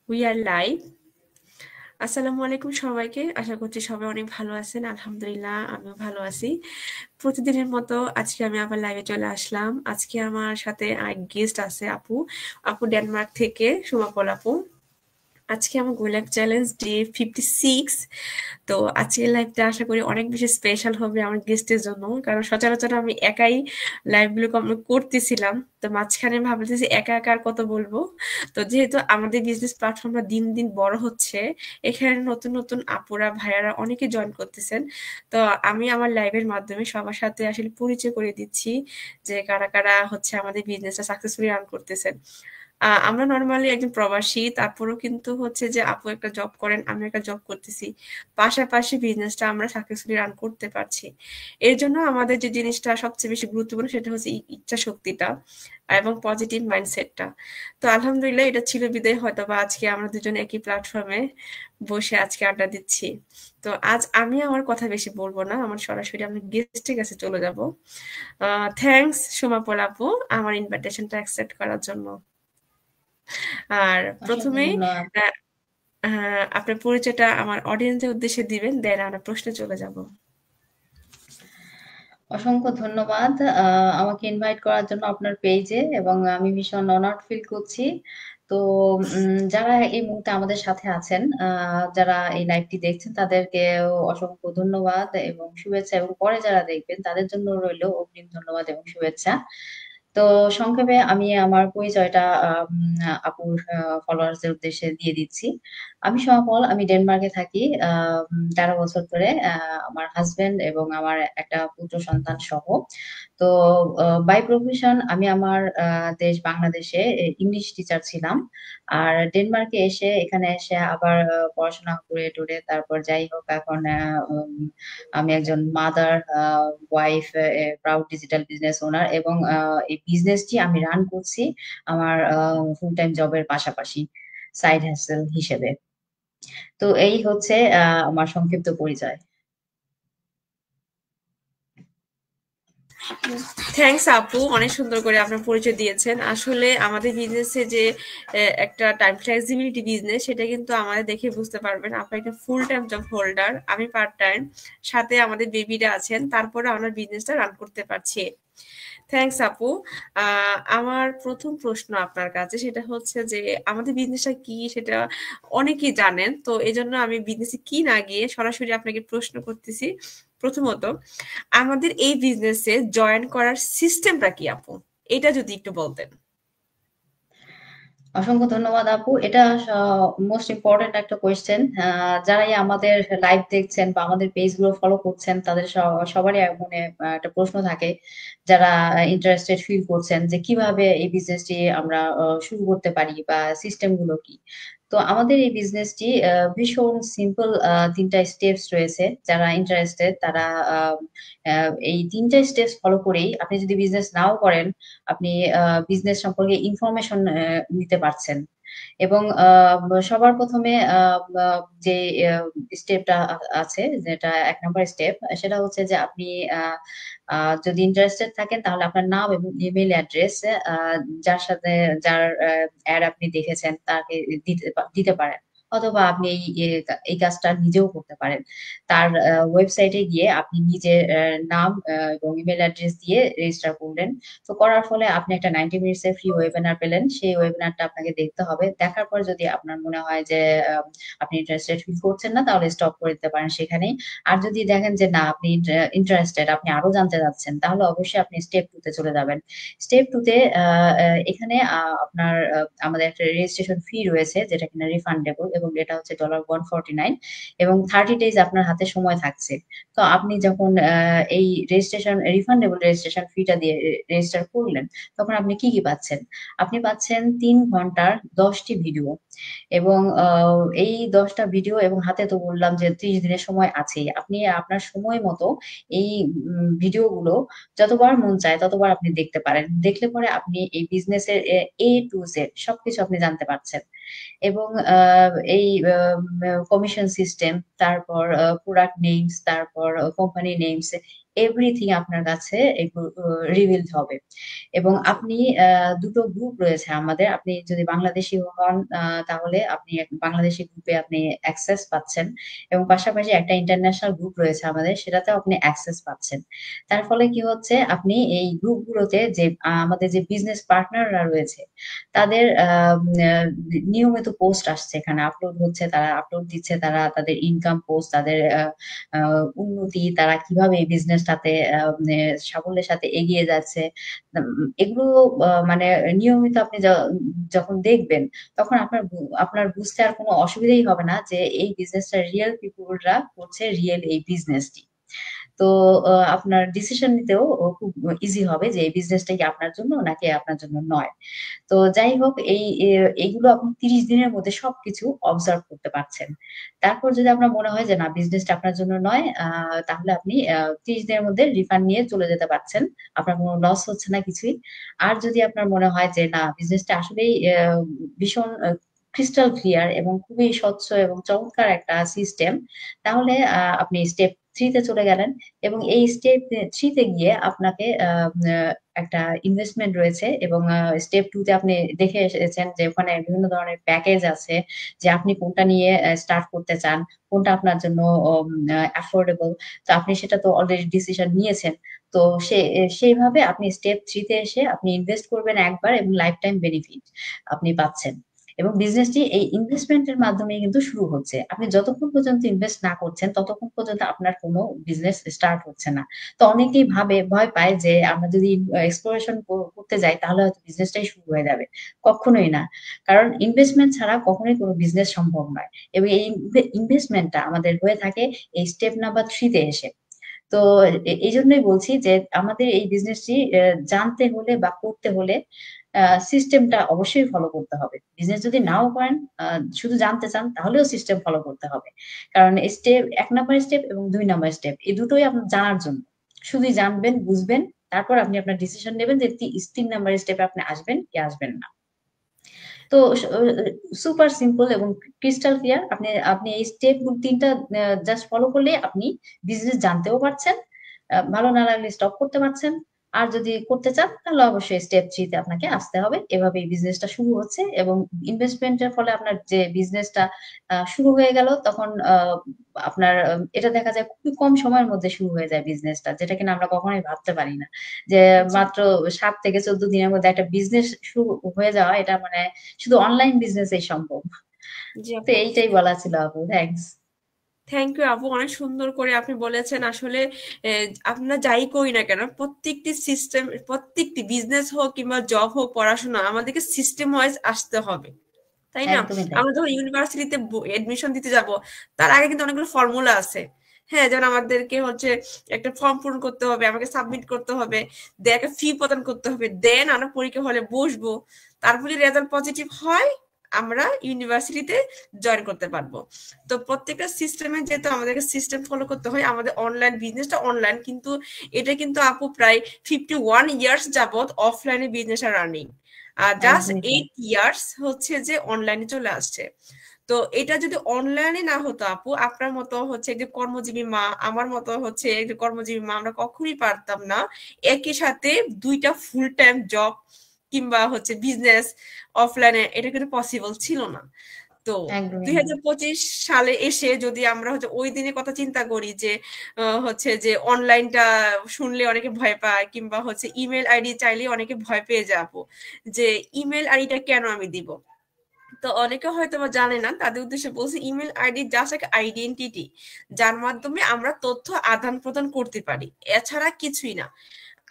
We are live. আসসালামু আলাইকুম সবাইকে। আশা করছি সবাই অনেক ভালো আছেন। আলহামদুলিল্লাহ আমিও ভালো আছি। প্রতিদিনের মতো আজকে আমি আবার লাইভে চলে আসলাম। আজকে আমার সাথে আরেক গেস্ট আছে আপু। আপু ডেনমার্ক থেকে, সুমাপল আপু। আজকে আমার গোল্যাপ চ্যালেঞ্জ ডে 56। তো আজকের লাইভটা আশা করি অনেক বেশি স্পেশাল হবে আমার গেস্টের জন্য, কারণ সচরাচর আমি একাই লাইভগুলো কমপ্লিট করতেছিলাম। তো মাঝখানে ভাবতেছি একা একা আর কত বলবো। তো যেহেতু আমাদের বিজনেস প্ল্যাটফর্মটা দিন দিন বড় হচ্ছে, এখানে নতুন নতুন আপুরা ভাইয়ারা অনেকে জয়েন করতেছেন। তো আমি আমার লাইভের মাধ্যমে সবার সাথে আসলে পরিচয় করে দিচ্ছি যে কারা কারা হচ্ছে আমাদের বিজনেসটা সাকসেসফুলি রান করতেছেন। আমরা নরমালি একজন প্রবাসী, তারপরেও কিন্তু হচ্ছে যে আপু একটা জব করেন, আমি একটা জব করতেছি, পাশাপাশি বিজনেসটা আমরা সাকসেসফুলি রান করতে পারছি। এর জন্য আমাদের যে জিনিসটা সবচেয়ে বেশি গুরুত্বপূর্ণ সেটা হচ্ছে ইচ্ছা শক্তিটা এবং পজিটিভ মাইন্ডসেটটা। তো আলহামদুলিল্লাহ এটা ছিল বিদায়, হয়তো বা আজকে আমরা দুজন একই প্ল্যাটফর্মে বসে আজকে আড্ডা দিচ্ছি। তো আজ আমি আমার কথা বেশি বলবো না, আমার সরাসরি আমি গেস্টের কাছে চলে যাব। থ্যাঙ্কস সোমাপল আপু আমার ইনভাইটেশনটা অ্যাকসেপ্ট করার জন্য। আর অসংখ্য প্রথমেই ধন্যবাদ। আহ, আপনার পরিচয়টা আমার অডিয়েন্সের উদ্দেশ্যে দিবেন, দেন আমরা প্রশ্নে চলে যাব। অসংখ্য ধন্যবাদ আমাকে ইনভাইট করার জন্য আপনার পেজে, এবং আমি ভীষণ অনার্ড ফিল করছি। তো যারা এই মুহূর্তে আমাদের সাথে আছেন, যারা এই লাইভটি দেখছেন, তাদেরকেও অসংখ্য ধন্যবাদ এবং শুভেচ্ছা, এবং পরে যারা দেখবেন তাদের জন্য রইল অগ্রিম ধন্যবাদ এবং শুভেচ্ছা। তো সংক্ষেপে আমি আমার পরিচয়টা আপুর ফলোয়ার্সদের উদ্দেশ্যে দিয়ে দিচ্ছি। আমি সফল, আমি ডেনমার্কে থাকি 13 বছর ধরে। আমার হাজবেন্ড এবং আমার একটা পুত্র সন্তান সহ। তো বাই প্রফেশন আমি আমার দেশ বাংলাদেশে ইংলিশ টিচার ছিলাম। আর ডেনমার্কে এসে, এখানে এসে আবার পড়াশোনা করে টুরে তারপর যাই হোক, এখন আমি একজন mother, wife, proud digital business owner, এবং এই বিজনেসটি আমি রান করছি আমার ফুল টাইম জবের পাশাপাশি, সাইড হ্যাসেল হিসেবে। তো এই হচ্ছে আমার সংক্ষিপ্ত পরিচয়। থ্যাঙ্কস আপু, অনেক সুন্দর করে আপনার পরিচয় দিয়েছেন। আসলে আমাদের বিজনেসে যে একটা টাইম ফ্লেক্সিবিলিটি বিজনেস, সেটা কিন্তু আমাদের দেখে বুঝতে পারবেন। আপনার একটা ফুল টাইম জব হোল্ডার, আমি পার্ট টাইম, সাথে আমাদের বেবিরা আছেন, তারপরে আমরা বিজনেসটা রান করতে পারছি। থ্যাঙ্কস আপু। আমার প্রথম প্রশ্ন আপনার কাছে সেটা হচ্ছে যে আমাদের বিজনেসটা কি সেটা অনেকেই জানেন, তো এই জন্য আমি বিজনেসে কি না গিয়ে সরাসরি আপনাকে প্রশ্ন করতেছি। প্রথমত, আমাদের এই বিজনেসে জয়েন করার সিস্টেমটা কি আপু, এটা যদি একটু বলতেন। অসংখ্য ধন্যবাদ আপু, এটা মোস্ট ইম্পর্টেন্ট একটা কোয়েশ্চেন। যারাই আমাদের লাইভ দেখছেন বা আমাদের পেজ গুলো ফলো করছেন, তাদের সবারই মনে একটা প্রশ্ন থাকে, যারা ইন্টারেস্টেড ফিল করছেন যে কিভাবে এই বিজনেসটি আমরা শুরু করতে পারি বা সিস্টেম গুলো কি। তো আমাদের এই বিজনেসটি ভীষণ সিম্পল, 3টা স্টেপস রয়েছে। যারা ইন্টারেস্টেড তারা এই 3টা স্টেপস ফলো করেই, আপনি যদি বিজনেস নাও করেন, আপনি বিজনেস সম্পর্কে ইনফরমেশন নিতে পারছেন। এবং সবার প্রথমে যে স্টেপটা আছে, যেটা 1 নম্বর স্টেপ, সেটা হচ্ছে যে আপনি আহ, যদি ইন্টারেস্টেড থাকেন, তাহলে আপনার নাম এবং ইমেল অ্যাড্রেস যার সাথে, যার অ্যাড আপনি দেখেছেন, তাকে দিতে পারেন। অথবা আপনি এই কাজটা নিজেও করতে পারেন। তার ওয়েবসাইটে গিয়ে আপনি নিজের নাম এবং ইমেল অ্যাড্রেস দিয়ে রেজিস্টার করলেন। তো করার ফলে আপনি একটা 90 মিনিটস এর ফ্রি ওয়েবিনার পেলেন। সেই ওয়েবিনারটা আপনাকে দেখতে হবে। দেখার পর যদি আপনার মনে হয় যে আপনি ইন্টারেস্টেড ফিল করছেন না, তাহলে স্টপ করে দিতে পারেন সেখানেই। আর যদি দেখেন যে না, আপনি ইন্টারেস্টেড, আপনি আরো জানতে চাচ্ছেন, তাহলে অবশ্যই আপনি স্টেপ 2 তে চলে যাবেন। স্টেপ 2 তে এখানে আপনার আমাদের একটা রেজিস্ট্রেশন ফি রয়েছে, যেটা কিনা রিফান্ডেবল, এবং এটা হচ্ছে $149, এবং 30 ডেজ আপনার হাতে সময় থাকছে। তো আপনি যখন এই রিফান্ডেবল রেজিস্ট্রেশন ফিটা দিয়ে রেজিস্টার করলেন, তখন আপনি কি কি পাচ্ছেন? আপনি পাচ্ছেন 3 ঘন্টার 10টি ভিডিও, এবং এই 10টা ভিডিও, এবং হাতে তো বললাম যে 30 দিনের সময় আছেই। আপনি আপনার সময় মতো এই ভিডিওগুলো যতবার মন চায় ততবার আপনি দেখতে পারেন। দেখলে পরে আপনি এই বিজনেসের A to Z সবকিছু আপনি জানতে পারছেন। এবং এই কমিশন সিস্টেম, তারপর প্রোডাক্ট নেমস, তারপর কোম্পানি নেমস, এভরিথিং আপনার কাছে রিভিলড হবে। এবং জি। আপনি দুটো গ্রুপ রয়েছে আমাদের, আপনি যদি বাংলাদেশি হন তাহলে আপনি বাংলাদেশি গ্রুপে আপনি অ্যাক্সেস পাচ্ছেন, এবং পাশাপাশি একটা ইন্টারন্যাশনাল গ্রুপ রয়েছে আমাদের, সেটাতেও আপনি অ্যাক্সেস পাচ্ছেন। তার ফলে কি হচ্ছে, আপনি এই গ্রুপগুলোতে যে আমাদের যে বিজনেস পার্টনাররা রয়েছে তাদের নিয়মিত পোস্ট আসছে, এখানে আপলোড হচ্ছে, তারা আপলোড দিচ্ছে, তারা তাদের ইনকাম পোস্ট, তাদের উন্নতি, তারা কিভাবে এই বিজনেসটাতে সাফল্যের সাথে এগিয়ে যাচ্ছে। এগুলো মানে নিয়মিত আপনি যখন দেখবেন, তখন আপনার বুঝতে আর কোনো অসুবিধাই হবে না যে এই বিজনেসটা রিয়েল পিপুলরা করছে, রিয়েল এই বিজনেসটি। তো আপনার ডিসিশন নিতেও খুব ইজি হবে যে এই বিজনেসটা কি আপনার জন্য নাকি আপনার জন্য নয়। তো যাই হোক, এইগুলো আপনি ৩০ দিনের মধ্যে সবকিছু অবজার্ভ করতে পারছেন। তারপর যদি আপনার মনে হয় যে না, বিজনেসটা আপনার জন্য নয়, তাহলে আপনি ৩০ দিনের মধ্যে রিফান্ড নিয়ে চলে যেতে পারছেন। আপনার কোনো লস হচ্ছে না কিছুই। আর যদি আপনার মনে হয় যে না, বিজনেসটা আসলেই ভীষণ ক্রিস্টাল ক্লিয়ার এবং খুবই স্বচ্ছ এবং চমৎকার একটা সিস্টেম, তাহলে আপনি স্টেপ 3 তে চলে গেলেন। এবং এই স্টেপ 3 তে গিয়ে আপনাকে একটা ইনভেস্টমেন্ট রয়েছে, এবং স্টেপ 2 তে আপনি দেখে এসেছেন যে ওখানে বিভিন্ন ধরনের প্যাকেজ আছে, যে আপনি কোনটা নিয়ে স্টার্ট করতে চান, কোনটা আপনার জন্য অ্যাফোর্ডেবল। তো আপনি সেটা তো অলরেডি ডিসিশন নিয়েছেন। তো সেইভাবে আপনি স্টেপ 3 তে এসে আপনি ইনভেস্ট করবেন একবার, এবং লাইফ টাইম বেনিফিট আপনি পাচ্ছেন। এবং বিজনেসটি এই ইনভেস্টমেন্টের মাধ্যমে কিন্তু শুরু হচ্ছে। আপনি যতক্ষণ পর্যন্ত ইনভেস্ট না করছেন, ততক্ষণ পর্যন্ত আপনার কোনো বিজনেস স্টার্ট হচ্ছে না। তো অনেকেই ভয় পায় যে আমরা যদি এক্সপ্লোরেশন করতে যাই তাহলে হয়তো বিজনেসটাই শুরু হয়ে যাবে। কখনোই না। কারণ ইনভেস্টমেন্ট ছাড়া কখনোই কোনো বিজনেস সম্ভব নয়। এবং এই ইনভেস্টমেন্টটা আমাদের হয়ে থাকে এই স্টেপ নাম্বার 3 তে এসে। তো এইজন্যই বলছি যে আমাদের এই বিজনেসটি জানতে হলে বা করতে হলে সিস্টেমটা অবশ্যই ফলো করতে হবে। বিজনেস যদি নাও করেন, শুধু জানতে চান, তাহলেও সিস্টেম ফলো করতে হবে। কারণ স্টেপ ১ নাম্বার স্টেপ এবং ২ নাম্বার স্টেপ, এই দুটোই আপনার জানার জন্য। শুধুই জানবেন, বুঝবেন, তারপর আপনি আপনার ডিসিশন নেবেন যে ৩ নাম্বার স্টেপে আপনি আসবেন কি আসবেন না। তো সুপার সিম্পল এবং ক্রিস্টাল ক্লিয়ার। আপনি আপনি এই স্টেপ ৩টা জাস্ট ফলো করলে আপনি বিজনেস জানতেও পারছেন, ভালো না লাগলে স্টপ করতে পারছেন। আর যদি করতে চান তাহলে অবশ্যই স্টেপ 3 তে আপনাকে আসতে হবে। এভাবে এই বিজনেসটা শুরু হচ্ছে, এবং ইনভেস্টমেন্টের ফলে আপনার যে বিজনেসটা শুরু হয়ে গেল, তখন আপনার এটা দেখা যায় খুবই কম সময়ের মধ্যে শুরু হয়ে যায় বিজনেসটা, যেটা কিনা আমরা কখনোই ভাবতে পারি না। যে জি, মাত্র ৭ থেকে ১৪ দিনের মধ্যে একটা বিজনেস শুরু হয়ে যাওয়া, এটা মানে শুধু অনলাইন বিজনেসেই সম্ভব। জি তো আপু। এইটাই বলা ছিল আপু। থ্যাংকস। থ্যাংক ইউ আপু, অনেক সুন্দর করে আপনি বলেছেন। আসলে আমরা যাই করি না কেন, প্রত্যেকটি সিস্টেম, প্রত্যেকটি বিজনেস হোক কিংবা জব হোক, পড়াশোনা, আমাদেরকে সিস্টেম ওয়াইজ আসতে হবে, তাই না? একদমই তাই। আমরা যখন ইউনিভার্সিটিতে এডমিশন দিতে যাব, তার আগে কিন্তু অনেকগুলো ফর্মুলা আছে। হ্যাঁ, যেমন আমাদেরকে হচ্ছে একটা ফর্ম পূরণ করতে হবে, আমাকে সাবমিট করতে হবে, দেন একটা ফি প্রদান করতে হবে, দেন আমরা পরীক্ষা হলে বসবো। তারপরে রেজাল্ট পজিটিভ হয়, আমরা ইউনিভার্সিটিতে জয়েন করতে পারবো। তো প্রত্যেকটা সিস্টেমে যেহেতু আমাদেরকে সিস্টেম ফলো করতে হয়, আমাদের অনলাইন বিজনেসটা অনলাইন, কিন্তু এটা কিন্তু আপু প্রায় 51 ইয়ার্স যাবত অফলাইনে বিজনেস আর রানিং, আর জাস্ট একদমই তাই। 8 ইয়ার্স হচ্ছে যে অনলাইনে চলে আসছে। তো এটা যদি অনলাইনে না হতো আপু, আপনার মতো হচ্ছে যে কর্মজীবী মা, আমার মতো হচ্ছে যে কর্মজীবী মা, আমরা কখনোই পারতাম না একই সাথে দুইটা ফুল টাইম জব কিংবা হচ্ছে বিজনেস অফলাইনে, এটা কিন্তু পসিবল ছিল না। তো একদমই দুই না। হাজার পঁচিশ সালে এসে যদি আমরা হচ্ছে ওই দিনের কথা চিন্তা করি যে হচ্ছে যে অনলাইনটা শুনলে অনেকে ভয় পায়, কিংবা হচ্ছে ইমেল আইডি চাইলে অনেকে ভয় পেয়ে যাবো যে ইমেল আইডিটা কেন আমি দিব। তো অনেকে হয়তো বা জানে না, তাদের উদ্দেশ্যে বলছি, ইমেল আইডি জাস্ট একটা আইডেন্টিটি, যার মাধ্যমে আমরা তথ্য আদান প্রদান করতে পারি, এছাড়া কিছুই না।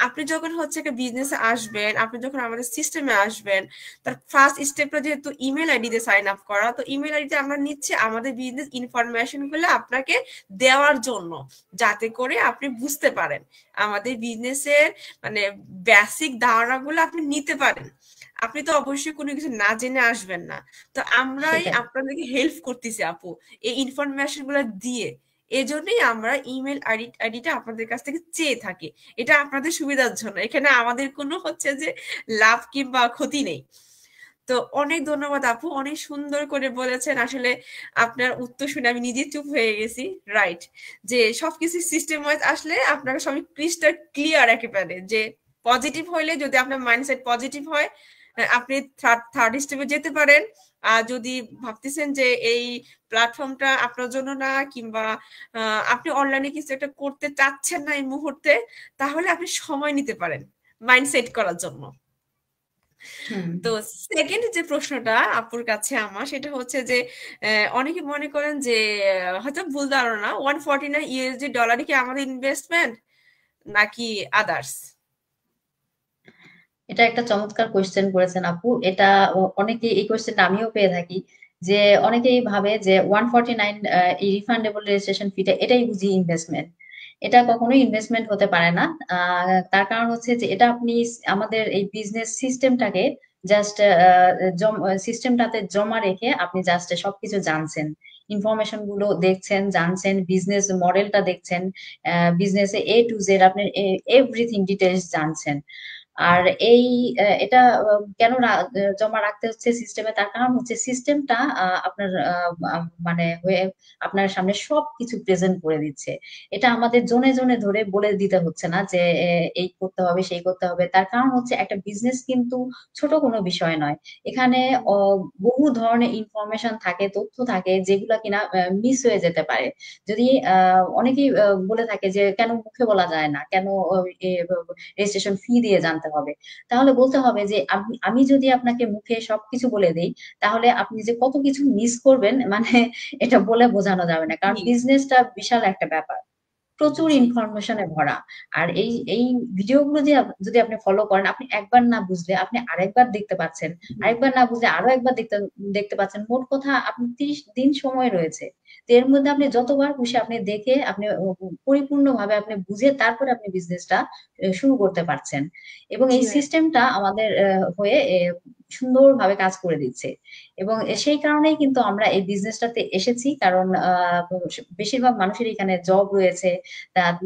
আপনি যখন হচ্ছে একটা বিজনেসে আসবেন, আপনি যখন আমাদের সিস্টেমে আসবেন, তার ফার্স্ট স্টেপটা যেহেতু ইমেল আইডি দিয়ে সাইন আপ করা, তো ইমেল আইডিতে আমরা নিচ্ছি আমাদের বিজনেস ইনফরমেশন গুলো আপনাকে দেওয়ার জন্য, যাতে করে আপনি বুঝতে পারেন আমাদের বিজনেসের মানে বেসিক ধারণাগুলো আপনি নিতে পারেন। আপনি তো অবশ্যই কোনো কিছু না জেনে আসবেন না। তো আমরাই সেটাই। আপনাদেরকে হেল্প করতেছি আপু, এই ইনফরমেশন গুলো দিয়ে। এজন্যই আমরা ইমেল আইডিটা আপনাদের কাছ থেকে চেয়ে থাকি। এটা আপনাদের সুবিধার জন্য, এখানে আমাদের কোনো হচ্ছে যে লাভ কিংবা ক্ষতি নেই। তো অনেক ধন্যবাদ আপু, অনেক সুন্দর করে বলেছেন। আসলে আপনার উত্তর শুনে আমি নিজে চুপ হয়ে গেছি। রাইট, যে সবকিছু সিস্টেম ওয়াইজ আসলে আপনার সবই ক্রিস্টাল ক্লিয়ার একেবারে, যে পজিটিভ হইলে যদি আপনার মাইন্ডসেট পজিটিভ হয় আপনি থার্ড স্টেপে যেতে পারেন। আর যদি ভাবতেছেন যে এই প্ল্যাটফর্মটা আপনার জন্য না, কিংবা আপনি অনলাইনে কিছু একটা করতে চাচ্ছেন না এই মুহূর্তে, তাহলে আপনি সময় নিতে পারেন মাইন্ড সেট করার জন্য। হুম। তো সেকেন্ড যে প্রশ্নটা আপুর কাছে আমার, সেটা হচ্ছে যে অনেকে মনে করেন যে হয়তো ভুল ধারণা, 149 USD কি আমাদের ইনভেস্টমেন্ট নাকি আদার্স? এটা একটা চমৎকার কোয়েশ্চেন করেছেন আপু। এটা অনেকে এই কোয়েশ্চেনটা আমিও পেয়ে থাকি, যে অনেকেই ভাবে যে 149 এই রিফান্ডেবল রেজিস্ট্রেশন ফিটা এটাই বুঝি ইনভেস্টমেন্ট। এটা কখনোই ইনভেস্টমেন্ট হতে পারে না। তার কারণ হচ্ছে যে এটা আপনি আমাদের এই বিজনেস সিস্টেমটাকে জাস্ট সিস্টেমটাতে জমা রেখে আপনি জাস্ট সবকিছু জানছেন, ইনফরমেশন গুলো দেখছেন, জানছেন, বিজনেস মডেলটা দেখছেন, বিজনেসে A to Z আপনি এভরিথিং ডিটেলস জানছেন। আর এই এটা কেন জমা রাখতে হচ্ছে সিস্টেমে, তার কারণ হচ্ছে সিস্টেমটা আপনার মানে হয়ে আপনার সামনে সবকিছু প্রেজেন্ট করে দিচ্ছে। এটা আমাদের জনে জনে ধরে বলে দিতে হচ্ছে না যে এই করতে হবে সেই করতে হবে। তার কারণ হচ্ছে একটা বিজনেস কিন্তু ছোট কোনো বিষয় নয়। এখানে বহু ধরনের ইনফরমেশন থাকে, তথ্য থাকে, যেগুলা কিনা মিস হয়ে যেতে পারে। যদি অনেকেই বলে থাকে যে কেন মুখে বলা যায় না, কেন রেজিস্ট্রেশন ফি দিয়ে জানতে হবে। তাহলে বলতে হবে যে আমি আমি যদি আপনাকে মুখে সবকিছু বলে দেই, তাহলে আপনি যে কত কিছু মিস করবেন, মানে এটা বলে বোঝানো যাবে না, কারণ জি, বিজনেসটা বিশাল একটা ব্যাপার, প্রচুর জি, ইনফরমেশনে ভরা। আর এই এই ভিডিওগুলো যে যদি আপনি ফলো করেন, আপনি একবার না বুঝলে আপনি আরেকবার দেখতে পাচ্ছেন, জি, আরেকবার না বুঝলে আরো একবার দেখতে দেখতে পাচ্ছেন। মোট কথা আপনি 30 দিন সময় রয়েছে। তো এর মধ্যে আপনি যতবার খুশি আপনি দেখে আপনি পরিপূর্ণভাবে আপনি বুঝে তারপরে আপনি বিজনেসটা শুরু করতে পারছেন। এবং জি এই ভাইয়া। সিস্টেমটা আমাদের হয়ে সুন্দরভাবে কাজ করে দিচ্ছে। এবং সেই কারণেই কিন্তু আমরা এই বিজনেসটাতে এসেছি, কারণ বেশিরভাগ মানুষের এখানে জব রয়েছে।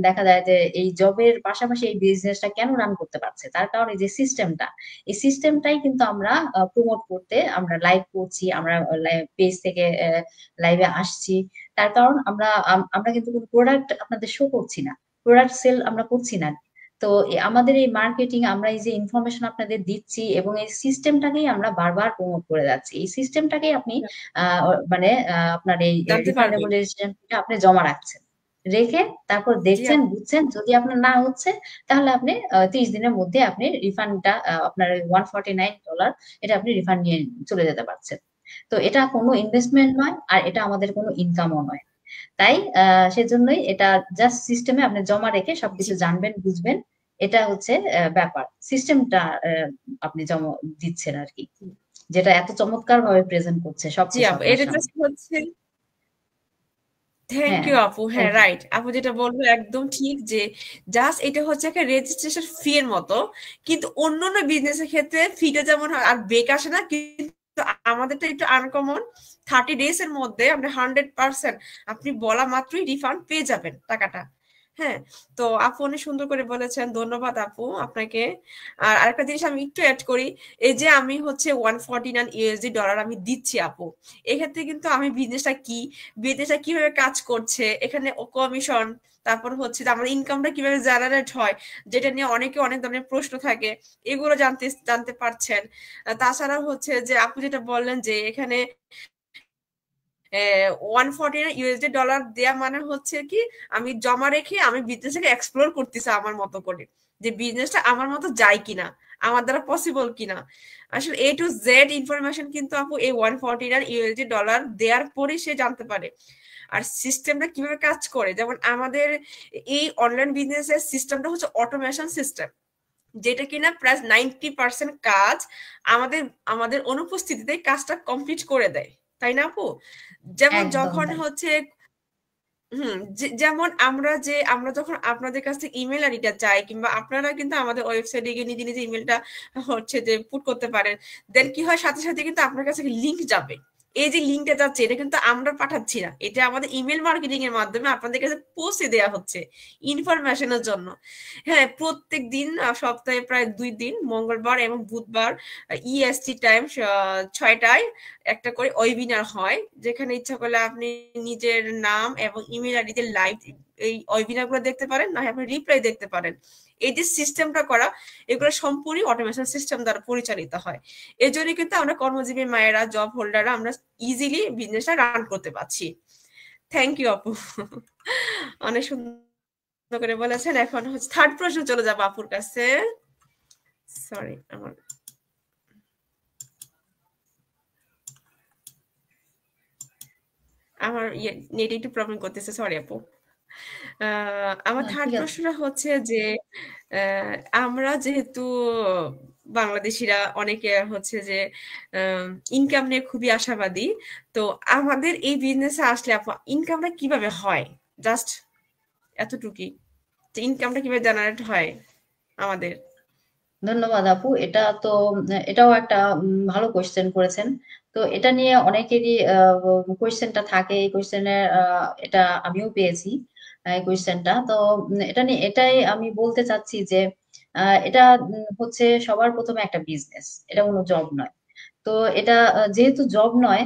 দেখা যায় যে এই জবের পাশাপাশি এই বিজনেসটা কেন রান করতে পারছে, তার কারণ এই যে সিস্টেমটা, এই সিস্টেমটাই কিন্তু আমরা প্রমোট করতে আমরা লাইভ করছি, আমরা পেজ থেকে লাইভে আসছি। তার কারণ আমরা কিন্তু কোনো প্রোডাক্ট আপনাদের শো করছি না, প্রোডাক্ট সেল আমরা করছি না। তো আমাদের এই মার্কেটিং, আমরা এই যে ইনফরমেশন আপনাদের দিচ্ছি এবং এই সিস্টেমটাকেই আমরা বারবার প্রমোট করে যাচ্ছি। এই সিস্টেমটাকেই আপনি মানে আপনার এই জানতে রিফান্ডেবল পারবেন। রেজিস্ট্রেশনটা আপনি জমা রাখছেন, রেখে তারপর জি দেখছেন, আপু। বুঝছেন। যদি আপনার না হচ্ছে, তাহলে আপনি 30 দিনের মধ্যে আপনি রিফান্ডটা, আপনার $149 এটা আপনি রিফান্ড নিয়ে চলে যেতে পারছেন। তো এটা কোনো ইনভেস্টমেন্ট নয়, আর এটা আমাদের কোনো ইনকামও নয়। তাই সেজন্যই এটা জাস্ট সিস্টেমে আপনি জমা রেখে জি, সবকিছু জানবেন, বুঝবেন। এটা হচ্ছে ব্যাপার, সিস্টেমটা আপনি জমা দিচ্ছেন আর কি, জি, যেটা এত চমৎকার ভাবে প্রেজেন্ট করছে জি সবকিছু আপু, আপনার এটা সামনে। জাস্ট হচ্ছে। থ্যাংক হ্যাঁ, ইউ আপু। হ্যাঁ, থ্যাংক ইউ। রাইট, আপু যেটা বলবো একদম ঠিক, যে জাস্ট এটা হচ্ছে একটা রেজিস্ট্রেশন ফি এর মতো। কিন্তু অন্যান্য বিজনেসের ক্ষেত্রে ফিটা যেমন হয় আর বেক আসে না, কিন্তু আমাদেরটা একটু আনকমন। 30 ডেজ এর মধ্যে আপনি 100% আপনি বলা মাত্রই রিফান্ড পেয়ে যাবেন টাকাটা। হ্যাঁ, তো আপু অনেক সুন্দর করে বলেছেন, ধন্যবাদ আপু আপনাকে। আর আরেকটা জিনিস আমি একটু অ্যাড করি, এই যে আমি হচ্ছে 149 USD আমি দিচ্ছি আপু, এক্ষেত্রে কিন্তু আমি বিজনেসটা কি, বিদেশে কিভাবে কাজ করছে, এখানে কমিশন, তারপর হচ্ছে যে আমাদের ইনকামটা কিভাবে জেনারেট হয়, যেটা নিয়ে অনেকে অনেক ধরনের প্রশ্ন থাকে, এগুলো জানতে জানতে পারছেন। তাছাড়া হচ্ছে যে আপনি যেটা বললেন যে এখানে 149 USD দেয়া মানে হচ্ছে কি, আমি জমা রেখে আমি বিজনেসটাকে এক্সপ্লোর করতেছি আমার মতো করে, যে বিজনেসটা আমার মতো যায় কিনা, আমার দ্বারা পসিবল কিনা। আসলে A to Z ইনফরমেশন কিন্তু আপু এই 149 USD দেওয়ার পরে সে জানতে পারে। আর সিস্টেমটা কিভাবে কাজ করে, যেমন আমাদের এই অনলাইন বিজনেসের সিস্টেমটা হচ্ছে অটোমেশন সিস্টেম, যেটা কিনা প্রায় 90% কাজ আমাদের আমাদের অনুপস্থিতিতে কাজটা কমপ্লিট করে দেয়। তাই না আপু? যেমন একদম যখন তাই। হচ্ছে যেমন আমরা যখন আপনাদের কাছ থেকে ইমেল আইডিটা চাই, কিংবা আপনারা কিন্তু আমাদের ওয়েবসাইটে গিয়ে নিজে নিজে ইমেলটা হচ্ছে যে পুট করতে পারেন, দেন কি হয়, সাথে সাথে কিন্তু আপনার কাছে লিংক যাবে। এই যে লিঙ্কটা যাচ্ছে এটা কিন্তু আমরা পাঠাচ্ছি না, এটা আমাদের ইমেল মার্কেটিং এর মাধ্যমে আপনাদের কাছে পৌঁছে দেওয়া হচ্ছে ইনফরমেশনের জন্য। হ্যাঁ, প্রত্যেক দিন সপ্তাহে প্রায় 2 দিন মঙ্গলবার এবং বুধবার ইএসটি টাইম 6টায় একটা করে ওয়েবিনার হয়, যেখানে ইচ্ছা করলে আপনি নিজের নাম এবং ইমেল আইডিতে লাইভ এই ওয়েবিনার গুলো দেখতে পারেন, না হয় আপনি রিপ্লাই দেখতে পারেন। এই যে সিস্টেমটা করা, এগুলো সম্পূর্ণ অটোমেশন সিস্টেম দ্বারা পরিচালিত হয়। এই জন্য কিন্তু আমরা কর্মজীবী মায়েরা, জব হোল্ডাররা আমরা ইজিলি বিজনেসটা রান করতে পারছি। থ্যাংক ইউ আপু, অনেক সুন্দর করে বলেছেন। এখন হচ্ছে থার্ড প্রশ্ন চলে যাবো আপুর কাছে। সরি, আমার নেট একটু প্রবলেম করতেছে, সরি আপু। আমার না, থার্ড ঠিক আছে। প্রশ্নটা হচ্ছে যে আহ, আমরা যেহেতু বাংলাদেশিরা অনেকে হচ্ছে যে ইনকাম নিয়ে খুবই আশাবাদী, তো আমাদের এই বিজনেসে আসলে আপু ইনকামটা কিভাবে হয়, জাস্ট এতটুকুই, যে ইনকামটা কিভাবে জেনারেট হয় আমাদের। ধন্যবাদ আপু। এটা তো এটাও একটা ভালো কোয়েশ্চেন করেছেন। তো এটা নিয়ে অনেকেরই কোয়েশ্চেনটা থাকে। এই কোয়েশ্চেনের এটা আমিও পেয়েছি, এই কোয়েশ্চেনটা। তো এটা নিয়ে এটাই আমি বলতে চাচ্ছি যে এটা হচ্ছে সবার প্রথমে একটা বিজনেস, এটা কোনো জব নয়। তো এটা যেহেতু জব নয়,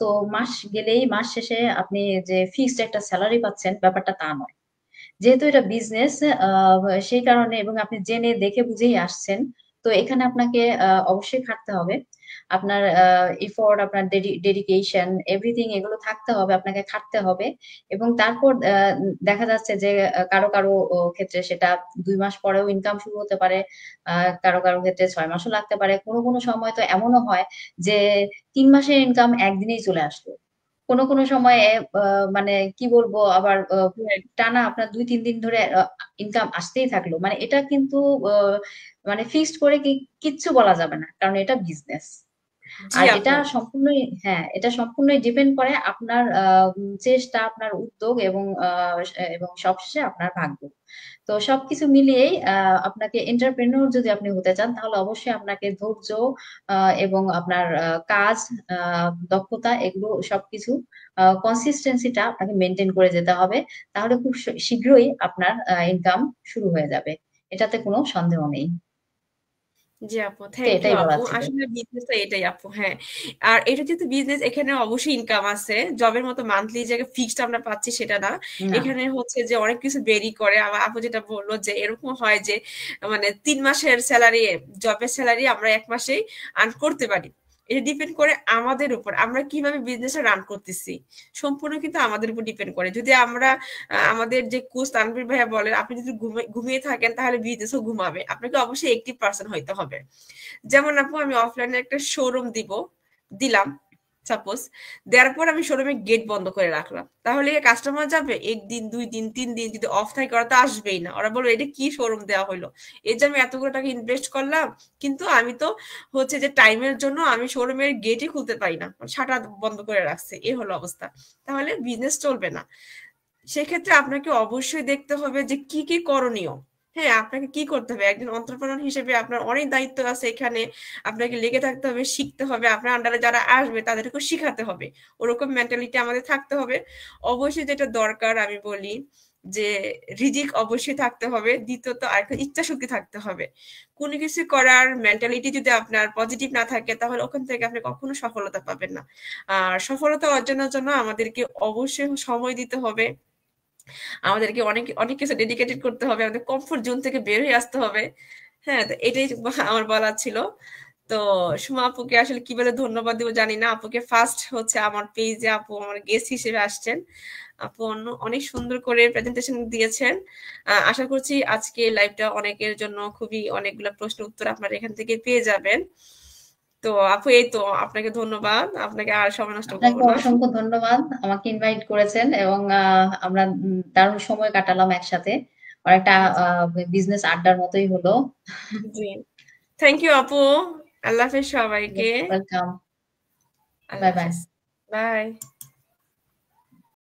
তো মাস গেলেই মাস শেষে আপনি যে ফিক্সড একটা স্যালারি পাচ্ছেন, ব্যাপারটা তা নয়। যেহেতু এটা বিজনেস, সেই কারণে, এবং আপনি জেনে দেখে বুঝেই আসছেন, তো এখানে আপনাকে অবশ্যই খাটতে হবে। আপনার এফোর্ট, আপনার ডেডিকেশন, এভরিথিং এগুলো থাকতে হবে, আপনাকে খাটতে হবে। এবং তারপর দেখা যাচ্ছে যে কারো কারো ক্ষেত্রে সেটা 2 মাস পরেও ইনকাম শুরু হতে পারে, কারো কারো ক্ষেত্রে 6 মাসও লাগতে পারে। কোনো কোনো সময় তো এমনও হয় যে 3 মাসের ইনকাম একদিনেই চলে আসলো। কোনো কোনো সময়ে মানে কি বলবো আবার, হ্যাঁ, টানা আপনার 2-3 দিন ধরে ইনকাম আসতেই থাকলো, মানে এটা কিন্তু আহ, মানে ফিক্সড করে কিচ্ছু বলা যাবে না, কারণ এটা বিজনেস। জি আর এটা আপু। সম্পূর্ণই, হ্যাঁ, এটা সম্পূর্ণই ডিপেন্ড করে আপনার চেষ্টা, আপনার উদ্যোগ, এবং সবশেষে আপনার ভাগ্য। তো সবকিছু মিলিয়েই আপনাকে এন্টারপ্রেনিউর যদি আপনি হতে চান, তাহলে অবশ্যই আপনাকে ধৈর্য এবং আপনার কাজ, দক্ষতা, এগুলো সবকিছু, কনসিস্টেন্সিটা আপনাকে মেনটেন করে যেতে হবে। তাহলে খুব শীঘ্রই আপনার ইনকাম শুরু হয়ে যাবে, এটাতে কোনো সন্দেহ নেই। জি আপু, তো থ্যাংক ইউ এটাই আপু। বলার ছিল। আসলে বিজনেস এটাই আপু, হ্যাঁ। আর এটা যেহেতু বিজনেস, এখানে অবশ্যই ইনকাম আছে, জবের মতো মান্থলি যে ফিক্সড আমরা পাচ্ছি সেটা না। না। এখানে হচ্ছে যে অনেক কিছু বেরি করে। আমার আপু যেটা বললো যে এরকম হয় যে মানে 3 মাসের স্যালারি, জবের স্যালারি আমরা 1 মাসেই আর্ন করতে পারি। এটা ডিপেন্ড করে আমাদের উপর, আমরা কিভাবে বিজনেসটা রান করতেছি, সম্পূর্ণ কিন্তু আমাদের উপর ডিপেন্ড করে। যদি আমরা আমাদের যে কোচ তানভীর ভাইয়া বলেন, আপনি যদি ঘুমিয়ে থাকেন তাহলে বিজনেসও ঘুমাবে, আপনাকে অবশ্যই একটিভ পার্সন হইতে হবে। যেমন আপু আমি অফলাইনে একটা শোরুম দিলাম সাপোজ, দেওয়ার পর আমি শোরুমের গেট বন্ধ করে রাখলাম, তাহলে কাস্টমার যাবে 1 দিন 2 দিন 3 দিন, যদি অফ থাকে ওরা তো আসবেই না, ওরা বলবে এটা কি শোরুম দেওয়া হলো, এই যে আমি এতগুলো টাকা ইনভেস্ট করলাম, কিন্তু আমি তো হচ্ছে যে টাইমের জন্য আমি শোরুমের গেটই খুলতে পারি না, শাটার বন্ধ করে রাখছে, এ হলো অবস্থা, তাহলে বিজনেস চলবে না। সেক্ষেত্রে আপনাকে অবশ্যই দেখতে হবে যে কি কি করণীয়। হ্যাঁ, আপনাকে কি করতে হবে, একজন অন্ত্রপ্রনর হিসেবে আপনার অনেক দায়িত্ব আছে এখানে। আপনাকে লেগে থাকতে হবে, শিখতে হবে, আপনার আন্ডারে যারা আসবে তাদেরকে শিখাতে হবে, ওরকম মেন্টালিটি আমাদের থাকতে হবে। অবশ্যই যেটা দরকার আমি বলি যে রিজিক অবশ্যই থাকতে হবে, দ্বিতীয়ত আরেকটা ইচ্ছা শক্তি থাকতে হবে। কোনো কিছু করার মেন্টালিটি যদি আপনার পজিটিভ না থাকে, তাহলে ওখান থেকে আপনি কখনো সফলতা পাবেন না। আর সফলতা অর্জনের জন্য আমাদেরকে অবশ্যই সময় দিতে হবে, আমাদেরকে অনেক অনেক কিছু ডেডিকেটেড করতে হবে, আমাদের কমফোর্ট জোন থেকে বের হয়ে আসতে হবে। হ্যাঁ, তো এটাই আমার বলার ছিল। তো সুমা আপুকে আসলে কি বলে ধন্যবাদ দিব জানি না, আপুকে ফার্স্ট হচ্ছে আমার পেজে আপু আমার গেস্ট হিসেবে আসছেন। আপু অনেক সুন্দর করে প্রেজেন্টেশন দিয়েছেন। আশা করছি আজকে লাইভটা অনেকের জন্য খুবই, অনেকগুলো প্রশ্ন উত্তর আপনারা এখান থেকে পেয়ে যাবেন। তো আপু এই তো, আপনাকে ধন্যবাদ, আপনাকে আর সময় নষ্ট আপনাকে করবো না। অসংখ্য ধন্যবাদ, আমাকে ইনভাইট করেছেন, এবং আমরা দারুণ সময় কাটালাম একসাথে। অনেকটা বিজনেস আড্ডার মতোই হলো। জি, থ্যাংক ইউ আপু। আল্লাহ হাফেজ সবাইকে। ওয়েলকাম। বাই আল্লাহ বাই। হাফেজ। বাই।